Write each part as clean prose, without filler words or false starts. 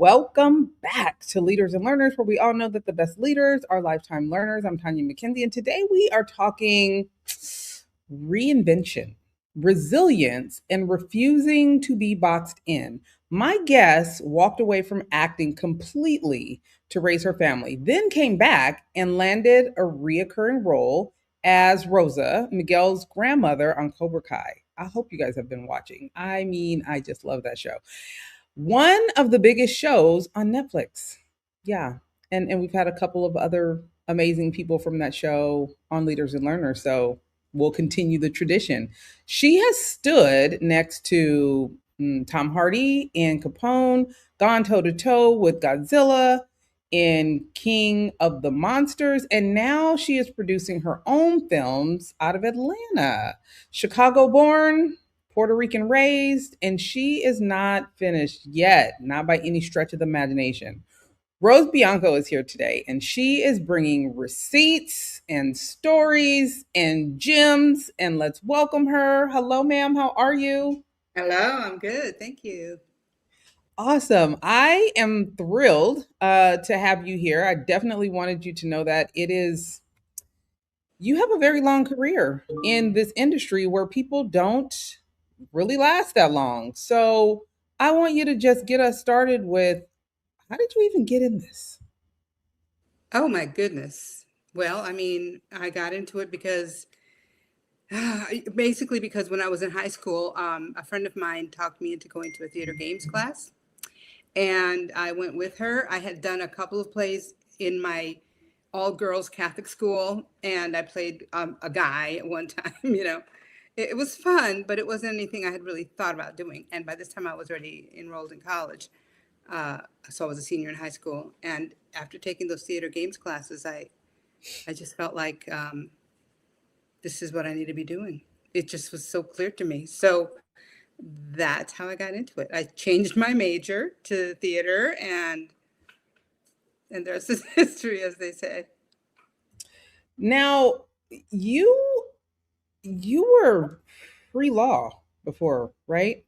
Welcome back to Leaders and Learners, where we all know that the best leaders are lifetime learners. I'm Tanya McKenzie, and today we are talking reinvention, resilience, and refusing to be boxed in. My guest walked away from acting completely to raise her family, then came back and landed a reoccurring role as Rosa, Miguel's grandmother on Cobra Kai. I hope you guys have been watching. I mean, I just love that show. One of the biggest shows on Netflix. Yeah. And we've had a couple of other amazing people from that show on Leaders and Learners. So we'll continue the tradition. She has stood next to Tom Hardy and Capone, gone toe to toe with Godzilla in King of the Monsters, and now she is producing her own films out of Atlanta. Chicago born, Puerto Rican raised, and she is not finished yet, not by any stretch of the imagination. Rose Bianco is here today, and she is bringing receipts and stories and gems. And let's welcome her. Hello, ma'am. How are you? Hello, I'm good. Thank you. Awesome. I am thrilled to have you here. I definitely wanted you to know that you have a very long career in this industry where people don't really last that long. So I want you to just get us started with how did you even get in this? Oh my goodness. Well, I got into it because basically because when I was in high school, a friend of mine talked me into going to a theater games class, and I went with her. I had done a couple of plays in my all girls Catholic school, and I played a guy at one time. It was fun, but it wasn't anything I had really thought about doing. And by this time, I was already enrolled in college. So I was a senior in high school, and after taking those theater games classes, I just felt like this is what I need to be doing. It just was so clear to me. So that's how I got into it. I changed my major to theater, and the rest is history, as they say. Now, you you were pre-law before, right?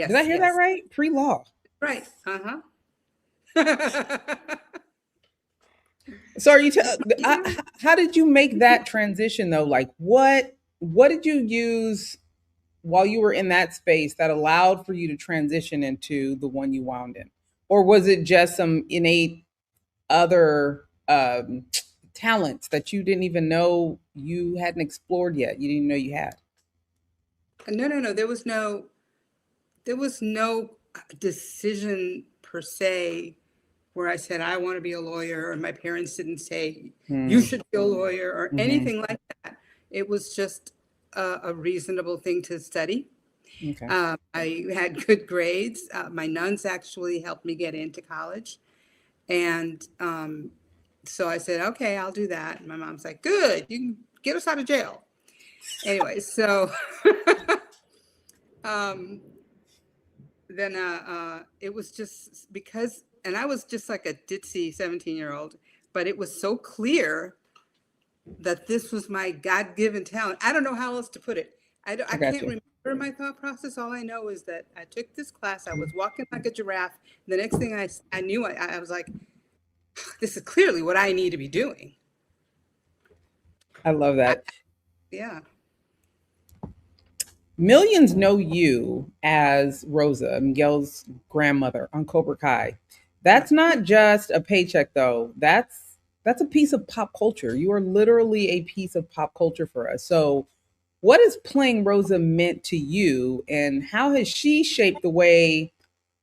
Did I Yes, hear that yes, right? Pre-law. right. Uh-huh. So are you how did you make that transition though? Like what did you use while you were in that space that allowed for you to transition into the one you wound in? Or was it just some innate other talents that you didn't even know you hadn't explored yet? You didn't know you had. No, no, no. There was no decision per se where I said I want to be a lawyer, or my parents didn't say you Hmm. should be a lawyer or Mm-hmm. anything like that. It was just a reasonable thing to study. Okay. I had good grades. My nuns actually helped me get into college, and so I said, "Okay, I'll do that." And my mom's like, "Good, you can get us out of jail." Anyway, so um, then it was just because, and I was just like a ditzy 17-year-old, but it was so clear that this was my God-given talent. I don't know how else to put it. I I got can't you. remember my thought process. All I know is that I took this class. I was walking like a giraffe. The next thing I knew, I was like, this is clearly what I need to be doing. I love I, that. yeah. Millions know you as Rosa, Miguel's grandmother on Cobra Kai. That's not just a paycheck though. That's a piece of pop culture. You are literally a piece of pop culture for us. So, what has playing Rosa meant to you and how has she shaped the way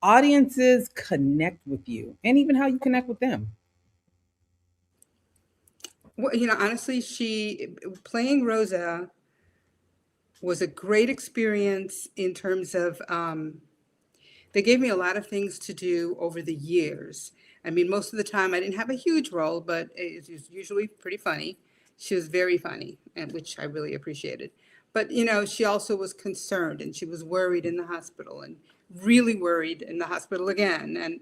audiences connect with you and even how you connect with them? Well, honestly, she playing Rosa was a great experience in terms of they gave me a lot of things to do over the years. I mean, most of the time I didn't have a huge role, but it was usually pretty funny. She was very funny, and which I really appreciated. But she also was concerned, and she was worried in the hospital, and really worried in the hospital again, and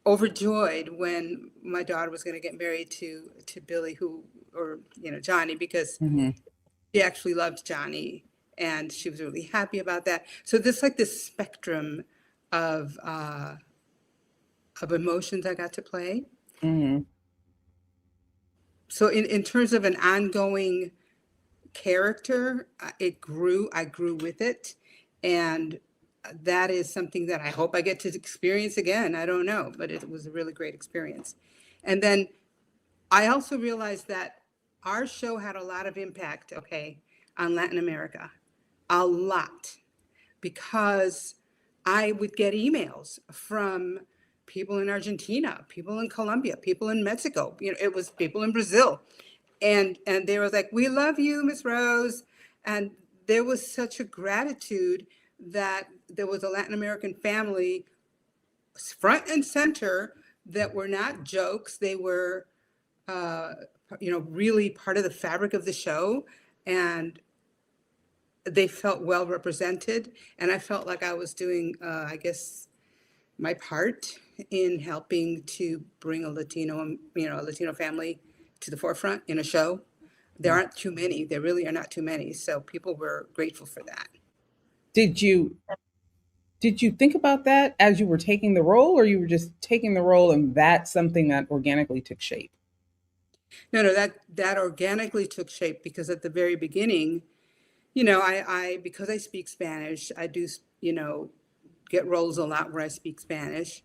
overjoyed when my daughter was going to get married to Billy, who or Johnny, because Hmm. she actually loved Johnny, and she was really happy about that. So there's like this spectrum of of emotions I got to play. Hmm. So in terms of an ongoing character, I grew with it. And that is something that I hope I get to experience again. I don't know, but it was a really great experience. And then I also realized that our show had a lot of impact, okay, on Latin America. A lot. Because I would get emails from people in Argentina, people in Colombia, people in Mexico. You know, it was people in Brazil, and they were like, "We love you, Miss Rose," and there was such a gratitude that there was a Latin American family front and center that were not jokes. They were, uh, really part of the fabric of the show, and they felt well represented, and I felt like I was doing, I guess, my part in helping to bring a a Latino family to the forefront in a show. There Yeah. aren't too many. There really are not too many. So people were grateful for that. Did you did you think about that as you were taking the role, or you were just taking the role and that's something that organically took shape? No, no, that organically took shape because at the very beginning, I because I speak Spanish, I do, get roles a lot where I speak Spanish.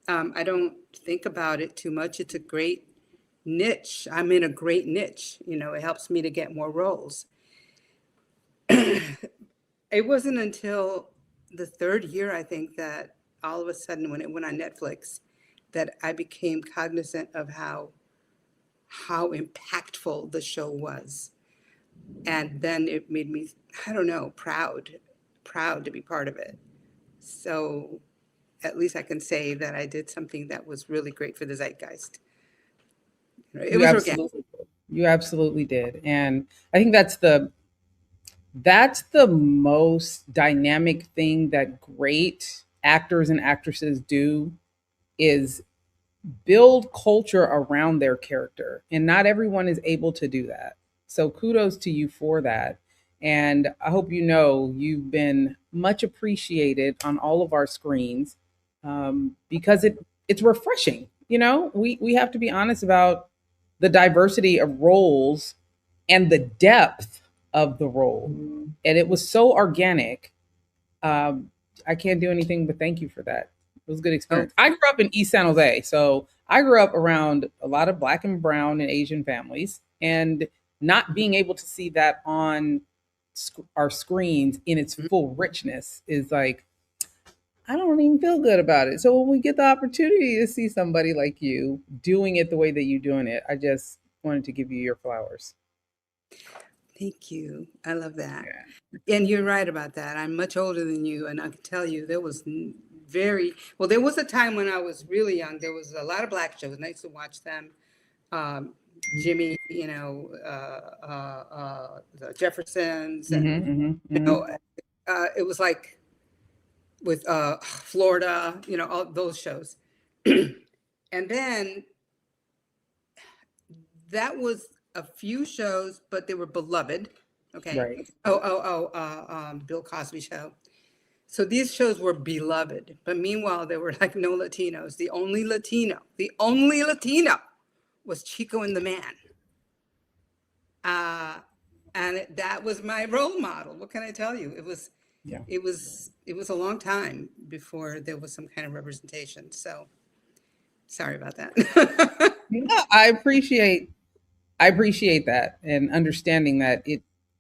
I don't think about it too much. It's a great niche. I'm in a great niche. It helps me to get more roles. It wasn't until the third year, I think, that all of a sudden, when it went on Netflix, that I became cognizant of how impactful the show was. And then it made me, I don't know, proud to be part of it. So at least I can say that I did something that was really great for the zeitgeist. It You was organic. absolutely did. You absolutely did. And I think that's the most dynamic thing that great actors and actresses do is build culture around their character. And not everyone is able to do that. So kudos to you for that. And I hope you know you've been much appreciated on all of our screens, because it's refreshing. We have to be honest about the diversity of roles and the depth of the role. And it was so organic. um, I can't do anything but thank you for that. It was a good Oh, experience. I grew up in East San Jose, so I grew up around a lot of Black and Brown and Asian families, and not being able to see that on our screens in its full richness is like I don't even feel good about it. So when we get the opportunity to see somebody like you doing it the way that you're doing it, I just wanted to give you your flowers. thank you. I love that. Yeah. And you're right about that. I'm much older than you, and I can tell you there was very well. There was a time when I was really young. There was a lot of black shows, and I used to watch them. Um, Jimmy, the Jeffersons, and Mm-hmm, mm-hmm, you mm-hmm. know, it was like with Florida, all those shows. And then that was a few shows, but they were beloved. Okay. Right. Bill Cosby show. So these shows were beloved, but meanwhile there were like no Latinos. The only Latino was Chico and the Man, uh, that was my role model. What can I tell you? Yeah. It was a long time before there was some kind of representation. So sorry about that. Yeah, I appreciate that and understanding that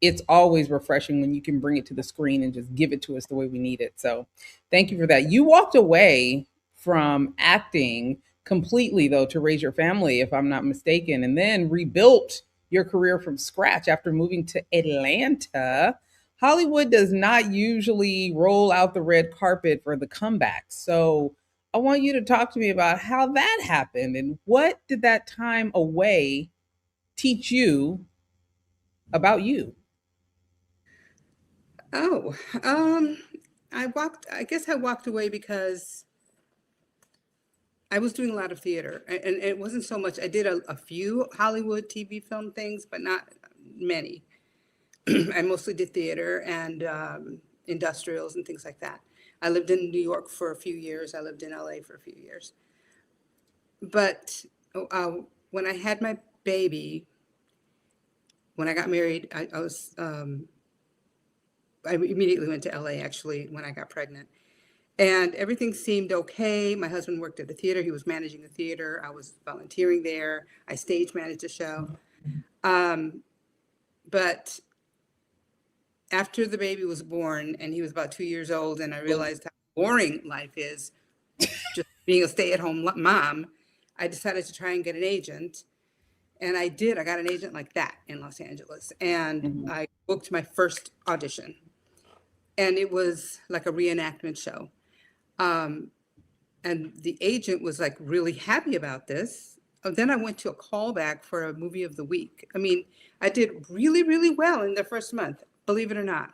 it's always refreshing when you can bring it to the screen and just give it to us the way we need it. So, thank you for that. You walked away from acting completely though to raise your family if I'm not mistaken, and then rebuilt your career from scratch after moving to Atlanta. Hollywood does not usually roll out the red carpet for the comeback. So, I want you to talk to me about how that happened and what did that time away teach you about you. Oh, I guess I walked away because I was doing a lot of theater, and it wasn't so much. I did a few Hollywood TV film things, but not many. I mostly did theater and industrials and things like that. I lived in New York for a few years. I lived in LA for a few years. But uh, when I had my baby, when I got married, I immediately went to LA actually when I got pregnant. And everything seemed okay. My husband worked at a theater. He was managing a theater. I was volunteering there. I stage managed a show. Um, but after the baby was born and he was about 2 years old, and I realized how boring life is just being a stay at home mom, I decided to try and get an agent. And I did. I got an agent like that in Los Angeles. And Mhm. I booked my first audition. And it was like a reenactment show. Um, and the agent was like really happy about this. Then I went to a callback for a movie of the week. I mean, I did really, really well in the first month, believe it or not.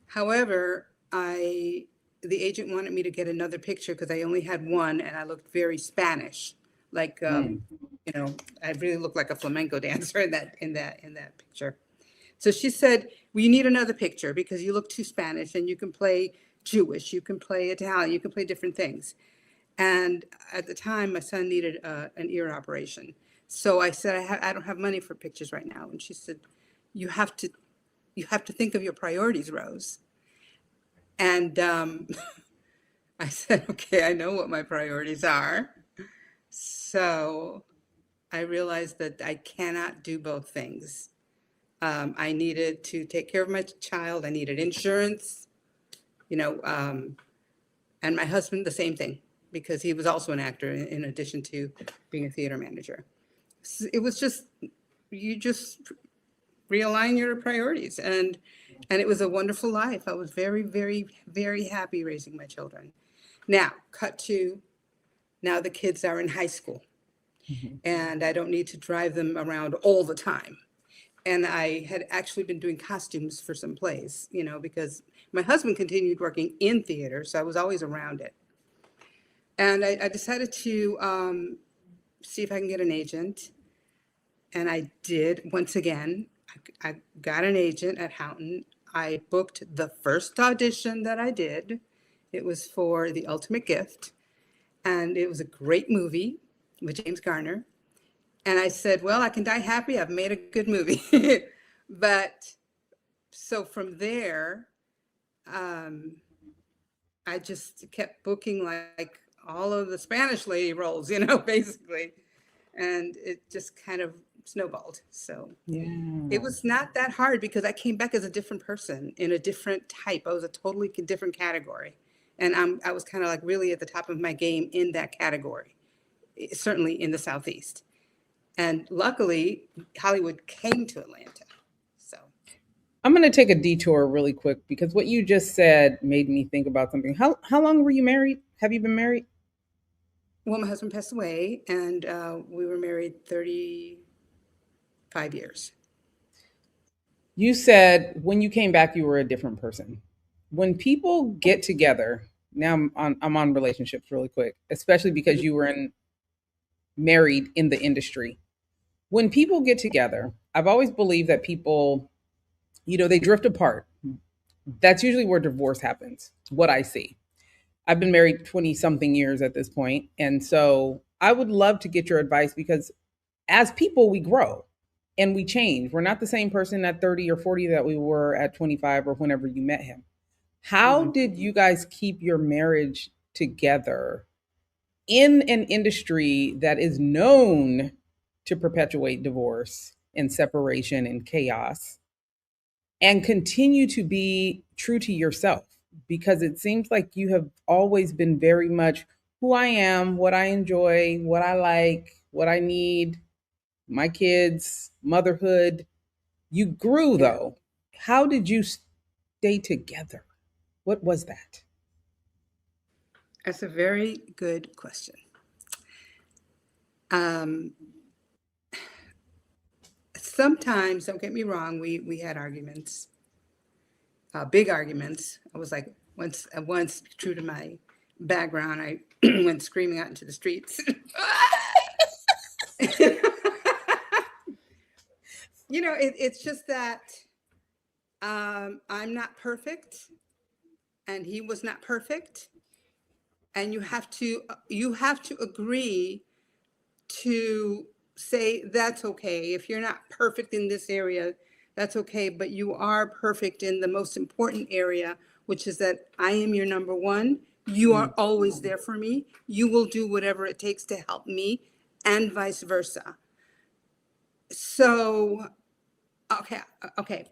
However, the agent wanted me to get another picture because I only had one and I looked very Spanish. Like, Mm. I really looked like a flamenco dancer in that picture. So she said, well, you need another picture because you look too Spanish and you can play Jewish, you can play Italian, you can play different things. And at the time, my son needed an ear operation. So I said, I don't have money for pictures right now. And she said, you have to, you have to think of your priorities, Rose. And I said, okay, I know what my priorities are. So I realized that I cannot do both things. I needed to take care of my child. I needed insurance, you know, and my husband, the same thing, because he was also an actor in addition to being a theater manager. It was just, you just realign your priorities. And it was a wonderful life. I was very, very, very happy raising my children. Now, cut to now the kids are in high school Mhm. and I don't need to drive them around all the time. And I had actually been doing costumes for some plays, because my husband continued working in theater, so I was always around it. And I decided to see if I can get an agent. And I did once again. I got an agent at Houghton. I booked the first audition that I did. It was for The Ultimate Gift, and it was a great movie with James Garner. And I said, well, I can die happy. I've made a good movie. But so from there, um, I just kept booking like all of the Spanish lady roles, basically. And it just kind of snowballed. So it Yeah. was not that hard because I came back as a different person in a different type. I was a totally different category. And I was kind of like really at the top of my game in that category, certainly in the Southeast. And luckily, Hollywood came to Atlanta. So, I'm going to take a detour really quick because what you just said made me think about something. How long were you married? Have you been married? well, my husband passed away, and we were married 35 years. You said when you came back, you were a different person. When people get together, now I'm on relationships really quick, especially because you were married in the industry. When people get together, I've always believed that people, they drift apart. That's usually where divorce happens, what I see. I've been married 20 something years at this point. And so I would love to get your advice because as people, we grow and we change. We're not the same person at 30 or 40 that we were at 25 or whenever you met him. How Mhm. did you guys keep your marriage together in an industry that is known to perpetuate divorce and separation and chaos and continue to be true to yourself? Because it seems like you have always been very much who I am, what I enjoy, what I like, what I need, my kids, motherhood. You grew Yeah, though. How did you stay together? What was that? that's a very good question. Um, Sometimes, don't get me wrong, we had arguments, big arguments. I was like, once, true to my background, I went screaming out into the streets. It's just that I'm not perfect, and he was not perfect, and you have to agree to say that's okay. If you're not perfect in this area, that's okay, but you are perfect in the most important area, which is that I am your number one. You Mm. are always there for me. You will do whatever it takes to help me, and vice versa. So, okay, okay.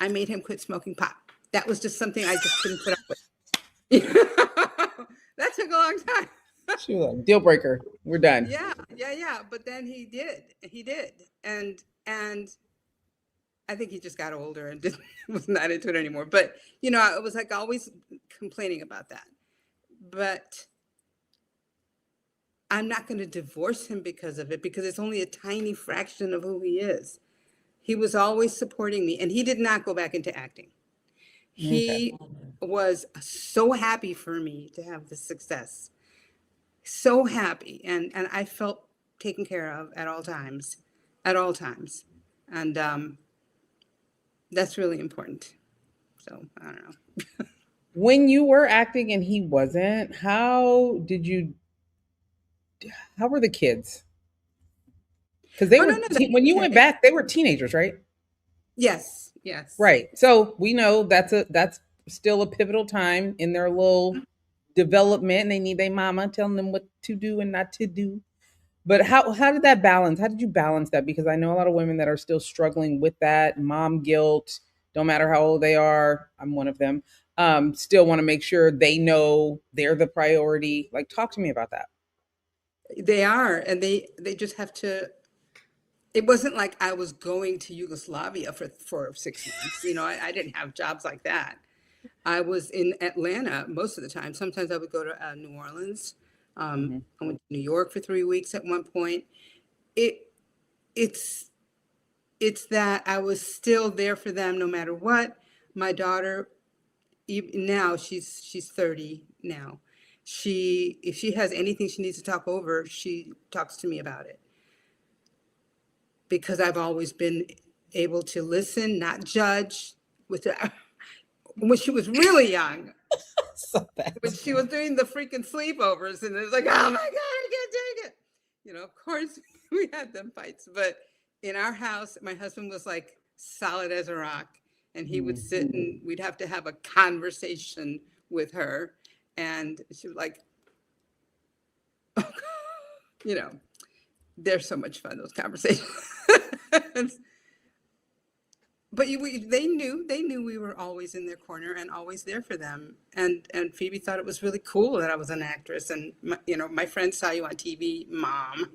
I made him quit smoking pot. That was just something I just couldn't put up with. That took a long time. She was like, deal breaker. We're done. Yeah, yeah, yeah. But then he did. He did. And I think he just got older and didn't, was not into it anymore. But I was like always complaining about that. But I'm not going to divorce him because of it, because it's only a tiny fraction of who he is. He was always supporting me, and he did not go back into acting. Okay. He was so happy for me to have this success. So happy. And I felt taken care of at all times. At all times. And that's really important. So I don't know. When you were acting and he wasn't, how were the kids? Because Oh no, no, when you went back, they were teenagers, right? yes, yes. Right. So we know that's still a pivotal time in their little development. And they need their mama telling them what to do and not to do. But how did that balance? How did you balance that? Because I know a lot of women that are still struggling with that mom guilt. Don't matter how old they are. I'm one of them. Still want to make sure they know they're the priority. Like, talk to me about that. They are, and they just have to. It wasn't like I was going to Yugoslavia for 6 months. I didn't have jobs like that. I was in Atlanta most of the time. Sometimes I would go to New Orleans. Hmm. I went to New York for 3 weeks at one point. It it's it's that I was still there for them no matter what. My daughter, now she's 30 now. If she has anything she needs to talk over, she talks to me about it, because I've always been able to listen, not judge. With when she was really young, So when that's she was doing the freaking sleepovers, and it's like, oh my God, I can't take it. Of course, we had them fights, but in our house, my husband was like solid as a rock, and he would Mhm. sit and we'd have to have a conversation with her, and she was like, you know, they're so much fun, those conversations. But they knew we were always in their corner and always there for them. And Phoebe thought it was really cool that I was an actress. And my friend saw you on TV, Mom.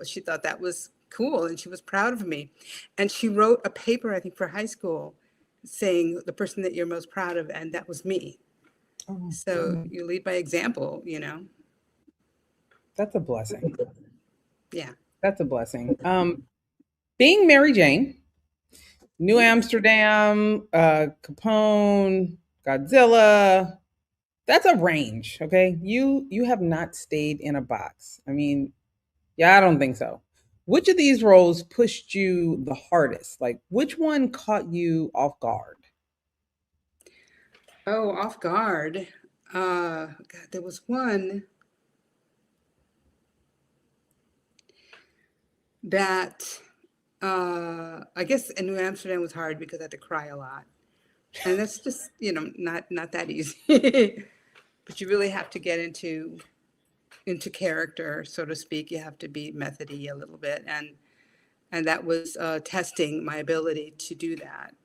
She thought that was cool, and she was proud of me. And she wrote a paper, I think, for high school, saying the person that you're most proud of, and that was me. Oh, So you lead by example. that's a blessing. Yeah. That's a blessing. Being Mary Jane, New Amsterdam, Capone, Godzilla. That's a range, okay? You have not stayed in a box. I mean, yeah, I don't think so. Which of these roles pushed you the hardest? Like, which one caught you off guard? Oh, off guard. God, there was one that I guess in New Amsterdam was hard because I had to cry a lot, and that's just not that easy. But you really have to get into character, so to speak. You have to be methody a little bit, and that was testing my ability to do that.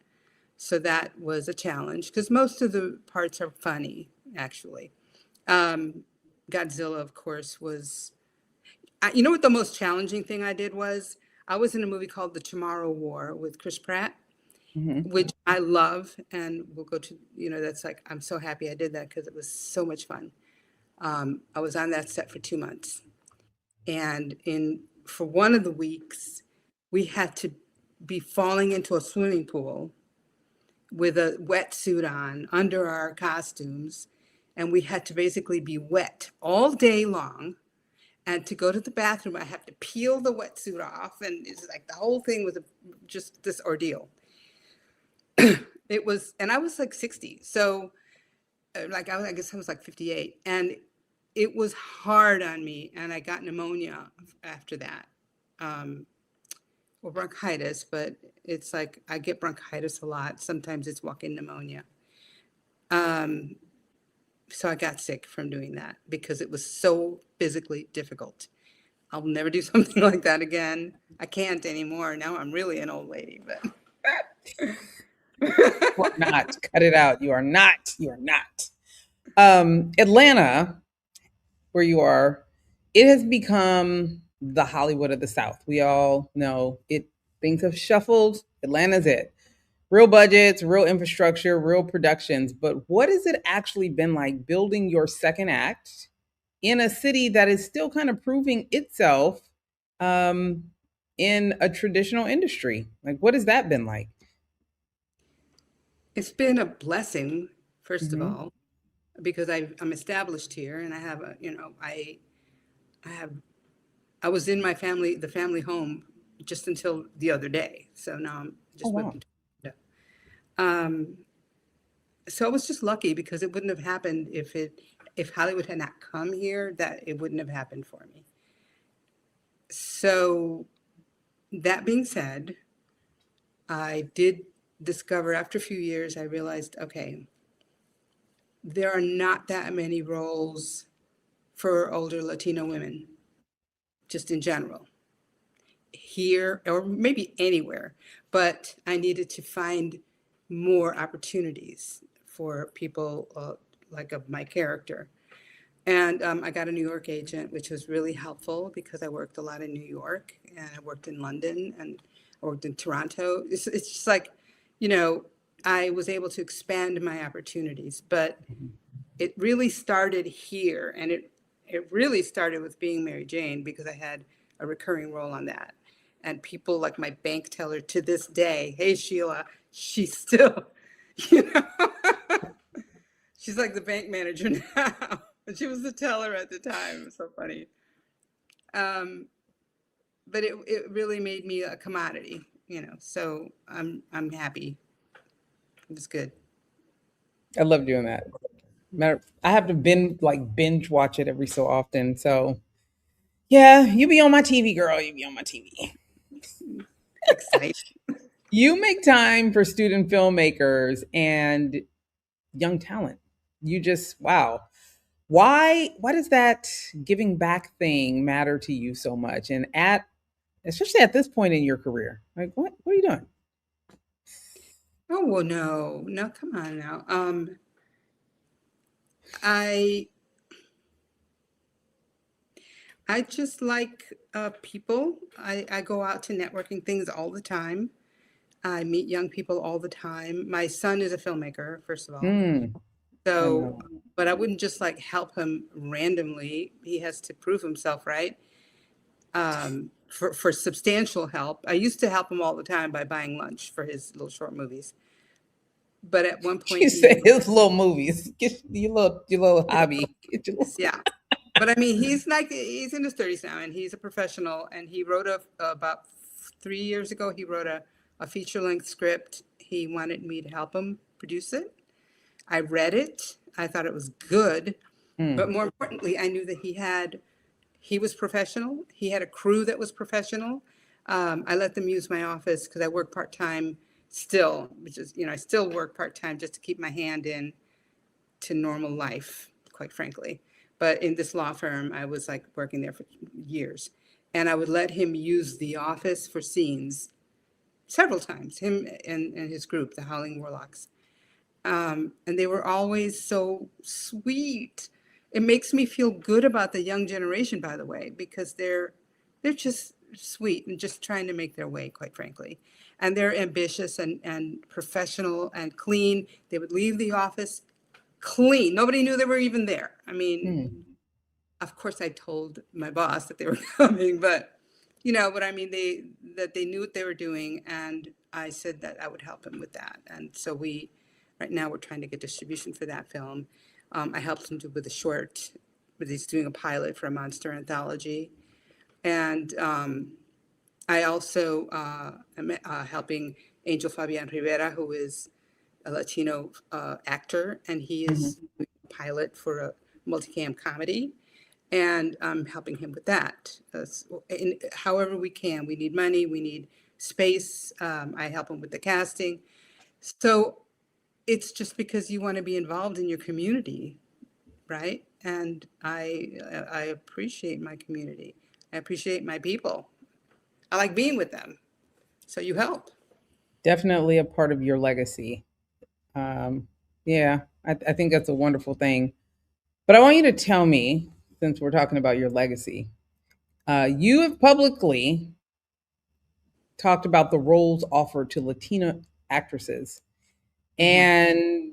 So that was a challenge, because most of the parts are funny, actually. Um, Godzilla, of course, was. You know what the most challenging thing I did was? I was in a movie called The Tomorrow War with Chris Pratt, Hmm. which I love, and we'll go to, that's like, I'm so happy I did that because it was so much fun. I was on that set for 2 months, and for one of the weeks, we had to be falling into a swimming pool with a wetsuit on under our costumes, and we had to basically be wet all day long. And to go to the bathroom, I have to peel the wetsuit off, and it's like the whole thing was just this ordeal. It was, and I was like 60, so like I guess I was like 58, and it was hard on me, and I got pneumonia after that, um, or bronchitis. But it's like I get bronchitis a lot. Sometimes it's walk-in pneumonia. Um, so I got sick from doing that because it was so physically difficult. I'll never do something like that again. I can't anymore. Now I'm really an old lady, but You are not. Cut it out. You are not. You are not. Atlanta, where you are, it has become the Hollywood of the South. We all know it. Things have shuffled. Atlanta's it. Real budgets, real infrastructure, real productions. But what has it actually been like building your second act in a city that is still kind of proving itself um, in a traditional industry? Like, what has that been like? it's been a blessing, first of Mm-hmm. all, because I'm established here, and I have a, I have, I was in the family home just until the other day. So now I'm Oh, just moved wow. into. Um, so I was just lucky because it wouldn't have happened if Hollywood had not come here, that it wouldn't have happened for me. So that being said, I did discover after a few years, I realized, okay, there are not that many roles for older Latino women, just in general, here or maybe anywhere. But I needed to find more opportunities for people like of my character. And I got a New York agent, which was really helpful because I worked a lot in New York, and I worked in London, and I worked in Toronto. It's just like, you know, I was able to expand my opportunities, but it really started here, and it really started with Being Mary Jane because I had a recurring role on that. And people like my bank teller to this day, hey Sheila, she's still, you know, she's like the bank manager now. But she was the teller at the time. It was so funny. Um, but it really made me a commodity, So I'm happy. It was good. I love doing that. I have to binge watch it every so often. So yeah, you be on my TV, girl. You be on my TV. Exciting. You make time for student filmmakers and young talent. You just wow. Why does that giving back thing matter to you so much? And at especially at this point in your career, like what are you doing? Oh well, no, no, come on now. I I just like people. I go out to networking things all the time. I meet young people all the time. My son is a filmmaker, first of all. Mm, I So, know. but I wouldn't just like help him randomly. He has to prove himself, right? For substantial help. I used to help him all the time by buying lunch for his little short movies. But at one point You he, say his little movies. Get your little his hobby. Get your little, yeah. But I mean, he's in his 30s now, and he's a professional. And he wrote about 3 years ago. He wrote a feature length script. He wanted me to help him produce it. I read it. I thought it was good, but mm. more importantly, I knew that he was professional. He had a crew that was professional. I let them use my office because I work part time still, which is, I still work part time just to keep my hand in to normal life, quite frankly. But in this law firm, I was like working there for years. And I would let him use the office for scenes several times, him and his group, the Howling Warlocks. And they were always so sweet. It makes me feel good about the young generation, by the way, because they're just sweet and just trying to make their way, quite frankly. And they're ambitious and professional and clean. They would leave the office clean. Nobody knew they were even there. I mean, Mm. of course, I told my boss that they were coming, but what I mean, they knew what they were doing, and I said that I would help him with that. And so right now, we're trying to get distribution for that film. I helped him with a short, but he's doing a pilot for a monster anthology, and I also am helping Angel Fabian Rivera, who is a Latino actor, and he Mhm. is doing a pilot for a multicam comedy. and I'm helping him with that. However we can. We need money, we need space. I help him with the casting. So it's just because you want to be involved in your community, right? And I appreciate my community. I appreciate my people. I like being with them. So you help. Definitely a part of your legacy. Yeah, I think that's a wonderful thing. But I want you to tell me, since we're talking about your legacy, you have publicly talked about the roles offered to Latina actresses. Hmm. And,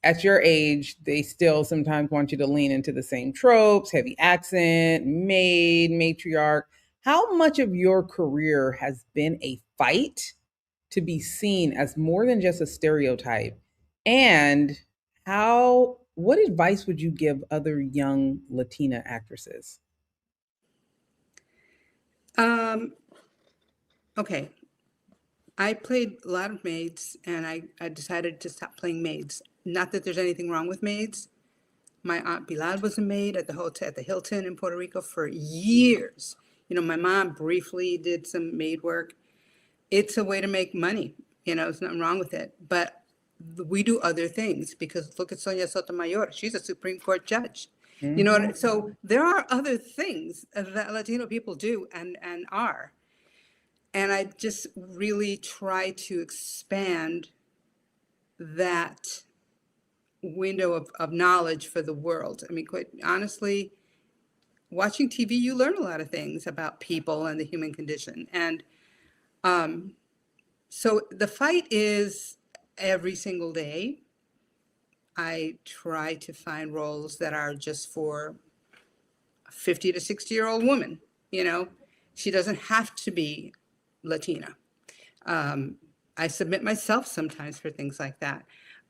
at your age, they still sometimes want you to lean into the same tropes, heavy accent, maid, matriarch. How much of your career has been a fight to be seen as more than just a stereotype? And what advice would you give other young Latina actresses? Um, okay. I played a lot of maids and I decided to stop playing maids. Not that there's anything wrong with maids. My aunt Pilar was a maid at the hotel at the Hilton in Puerto Rico for years. My mom briefly did some maid work. It's a way to make money. There's nothing wrong with it. But we do other things because look at Sonia Sotomayor. She's a Supreme Court judge. Hmm. So there are other things that Latino people do and are. And I just really try to expand that window of knowledge for the world. I mean, quite honestly, watching TV, you learn a lot of things about people and the human condition. And so the fight is every single day. I try to find roles that are just for a 50 to 60-year-old woman. You know, she doesn't have to be Latina. Um, I submit myself sometimes for things like that.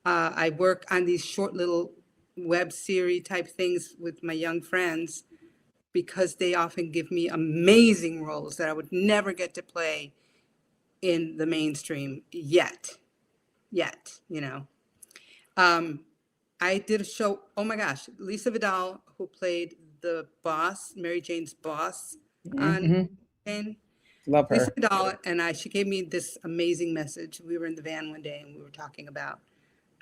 I work on these short little web series type things with my young friends because they often give me amazing roles that I would never get to play in the mainstream yet. Um, I did a show, oh my gosh, Lisa Vidal, who played the boss, Mary Jane's boss on Hmm. Jane. Love Lisa her. Vidal and she gave me this amazing message. We were in the van one day and we were talking about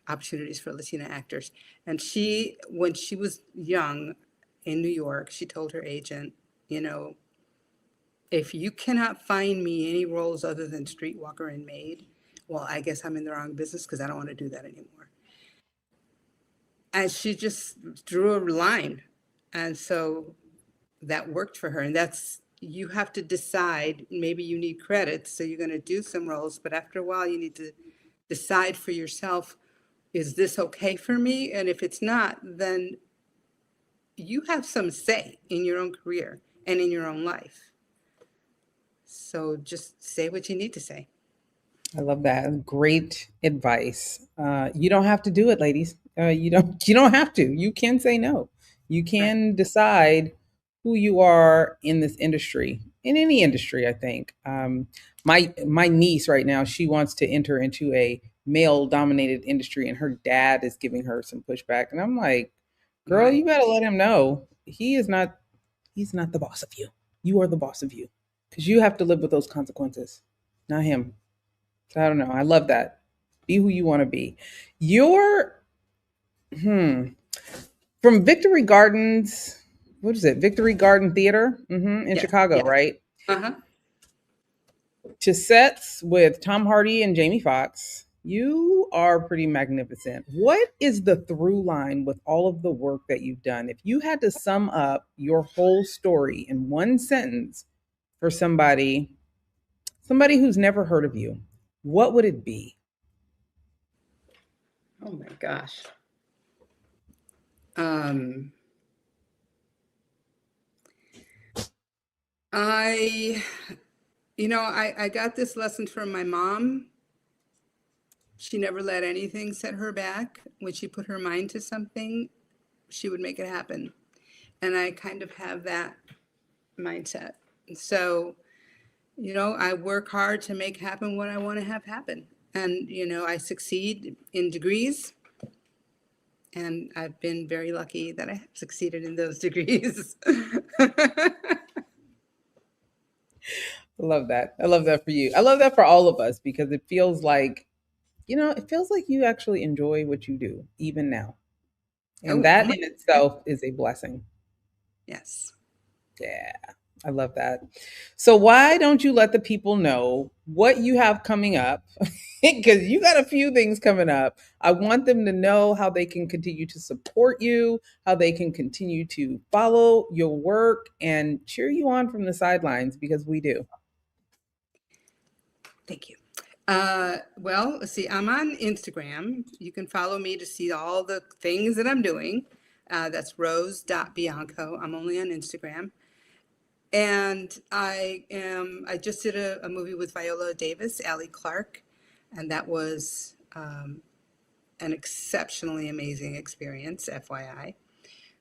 opportunities for Latina actors. And when she was young in New York, she told her agent, you know, if you cannot find me any roles other than streetwalker and maid, well, I guess I'm in the wrong business because I don't want to do that anymore. And she just drew a line. And so that worked for her. And you have to decide, maybe you need credits, so you're going to do some roles, but after a while, you need to decide for yourself, is this okay for me? And if it's not, then you have some say in your own career and in your own life. So just say what you need to say. I love that. Great advice. You don't have to do it, ladies. You don't have to. You can say no. You Right. can decide who you are in this industry, in any industry. I think. My niece right now, she wants to enter into a male dominated industry, and her dad is giving her some pushback. And I'm like, girl, you Right. got to let him know he is not. He's not the boss of you. You are the boss of you, because you have to live with those consequences, not him. So I don't know. I love that. Be who you want to be. You're from Victory Gardens. What is it? Victory Garden Theater, in Yes. Chicago, Yes. right? Uh-huh. To sets with Tom Hardy and Jamie Foxx. You are pretty magnificent. What is the through line with all of the work that you've done? If you had to sum up your whole story in one sentence for somebody who's never heard of you, what would it be? Oh my gosh. Um, I, I got this lesson from my mom. She never let anything set her back. When she put her mind to something, she would make it happen. And I kind of have that mindset. So, I work hard to make happen what I want to have happen. And, I succeed in degrees And I've been very lucky that I have succeeded in those degrees. I love that. I love that for you. I love that for all of us because it feels like, it feels like you actually enjoy what you do, even now. And Oh, that my, in itself is a blessing. yes. Yeah, I love that. So, why don't you let the people know what you have coming up? Because you got a few things coming up. I want them to know how they can continue to support you, how they can continue to follow your work and cheer you on from the sidelines because we do. Thank you. Well, let's see. I'm on Instagram. You can follow me to see all the things that I'm doing. That's rose.bianco. I'm only on Instagram. And I just did a movie with Viola Davis, Allie Clark, and that was an exceptionally amazing experience, FYI.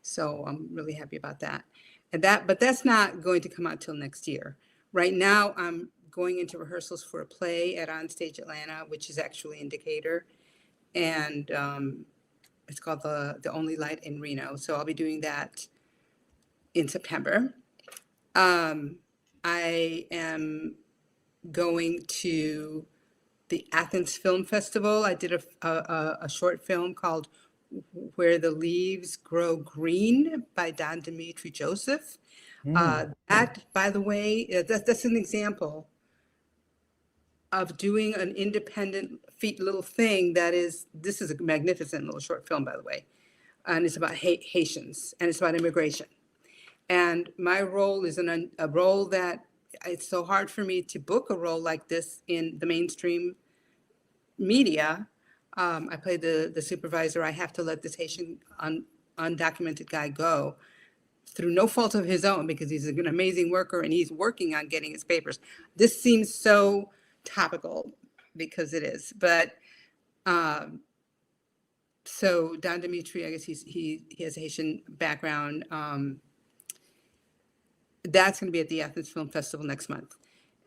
So I'm really happy about that. But that's not going to come out till next year. Right now, I'm going into rehearsals for a play at Onstage Atlanta, which is actually in Decatur, and it's called the Only Light in Reno. So I'll be doing that in September. I am going to the Athens Film Festival. I did a short film called Where the Leaves Grow Green by Don Dimitri Joseph. Mm. That, by the way, that's an example of doing an independent feat little thing this is a magnificent little short film, by the way. And it's about Haitians and it's about immigration. And my role is a role that it's so hard for me to book a role like this in the mainstream media. I play the supervisor. I have to let this Haitian undocumented guy go through no fault of his own because he's an amazing worker and he's working on getting his papers. This seems so topical because it is, but so Don Dimitri, I guess he has a Haitian background. That's going to be at the Athens Film Festival next month.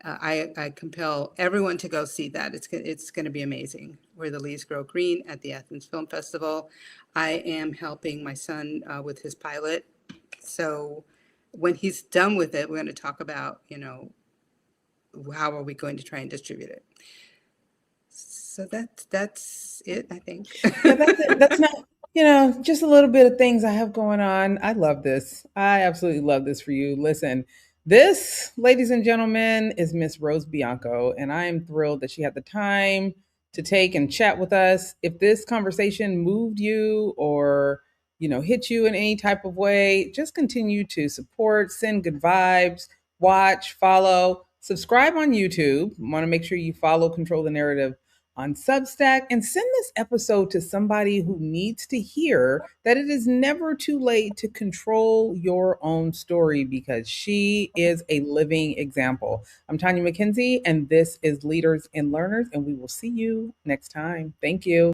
I compel everyone to go see that. It's going to be amazing. Where the Leaves Grow Green at the Athens Film Festival. I am helping my son with his pilot. So when he's done with it, we're going to talk about, how are we going to try and distribute it. So that's it, I think. Yeah, that's it. That's not, just a little bit of things I have going on. I love this. I absolutely love this for you. Listen, this, ladies and gentlemen, is Miss Rose Bianco, and I am thrilled that she had the time to take and chat with us. If this conversation moved you or, hit you in any type of way, just continue to support, send good vibes, watch, follow, subscribe on YouTube. Want to make sure you follow Control the Narrative on Substack and send this episode to somebody who needs to hear that it is never too late to control your own story because she is a living example. I'm Tanya McKenzie, and this is Leaders and Learners, and we will see you next time. Thank you.